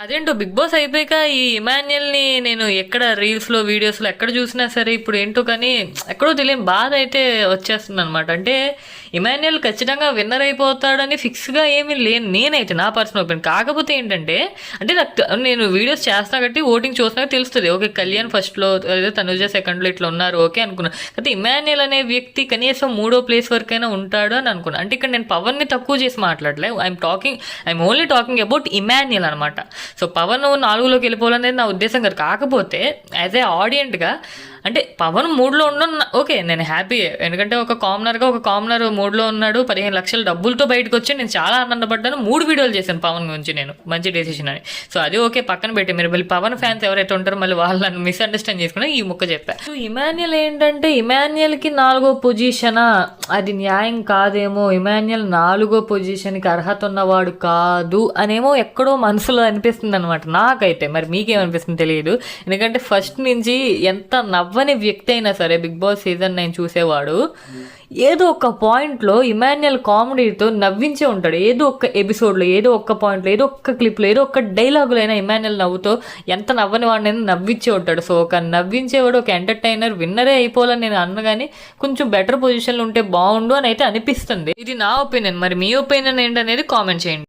అదేంటో big boss అయిపోయాక ఈ ఇమాన్యుయల్‌ని నేను ఎక్కడ రీల్స్‌లో, వీడియోస్‌లో ఎక్కడ చూసినా సరే ఇప్పుడు ఏంటో కానీ ఎక్కడో తెలియని బాధ అయితే వచ్చేస్తుందనమాట. అంటే ఇమాన్యుయల్ ఖచ్చితంగా విన్నర్ అయిపోతాడని ఫిక్స్‌గా ఏమీ లేను నేనైతే నా పర్సనల్ ఒపీనియన్. కాకపోతే ఏంటంటే అంటే నేను వీడియోస్ చేస్తున్నా కాబట్టి ఓటింగ్ చూసినాక తెలుస్తది. ఓకే. కళ్యాణ్ ఫస్ట్‌లో లేదా తనుజ సెకండ్‌లో ఇట్లా ఉన్నారు ఓకే అనుకున్నా. కాకపోతే ఇమాన్యుయల్ అనే వ్యక్తి కనీసం మూడో ప్లేస్ వరకైనా ఉంటాడు అని అనుకున్నా. అంటే ఇక్కడ నేను పవన్‌ని తక్కువ చేసి మాట్లాడలే. I'm only talking about Emmanuel అనమాట. సో పవన్ 4లోకి వెళ్ళిపోవాలనేది నా ఉద్దేశం కాదు. కాకపోతే యాజ్ ఏ ఆడియెంట్గా అంటే పవన్ మూడ్లో ఉండడం ఓకే నేను హ్యాపీయే. ఎందుకంటే ఒక కామనర్ మూడ్లో ఉన్నాడు. 15 లక్షల డబ్బులతో బయటకు వచ్చి నేను చాలా ఆనందపడ్డాను. 3 వీడియోలు చేశాను పవన్ గురించి నేను మంచి డెసిషన్ అని. సో అది ఓకే పక్కన పెట్టి మీరు మళ్ళీ పవన్ ఫ్యాన్స్ ఎవరైతే ఉంటారో మళ్ళీ వాళ్ళని మిస్అండర్స్టాండ్ చేసుకుని ఈ ముక్క చెప్పా. సో ఇమాన్యుయల్ ఏంటంటే ఇమాన్యుయల్కి 4వ పొజిషనా అది న్యాయం కాదేమో. ఇమాన్యుయల్ 4వ పొజిషన్కి అర్హత ఉన్నవాడు కాదు అనేమో ఎక్కడో మనసులో అనిపిస్తుంది అనమాట నాకైతే. మరి మీకేమనిపిస్తుంది తెలియదు. ఎందుకంటే ఫస్ట్ నుంచి ఎంత నవ్వని వ్యక్తి అయినా సరే బిగ్ బాస్ సీజన్ 9 చూసేవాడు ఏదో ఒక పాయింట్లో ఇమాన్యుయల్ కామెడీతో నవ్వించే ఉంటాడు. ఏదో ఒక్క ఎపిసోడ్లో, ఏదో ఒక్క పాయింట్లో, ఏదో ఒక్క క్లిప్లో, ఏదో ఒక్క డైలాగులో అయినా ఇమాన్యుయల్ నవ్వుతో ఎంత నవ్వని వాడినైనా నవ్వించే ఉంటాడు. సో ఒక నవ్వించేవాడు ఒక ఎంటర్టైనర్ విన్నరే అయిపోవాలని నేను అన్నగాని కొంచెం బెటర్ పొజిషన్లో ఉంటే బాగుండు అని అయితే అనిపిస్తుంది. ఇది నా ఒపీనియన్. మరి మీ ఒపీనియన్ ఏంటనేది కామెంట్ చేయండి.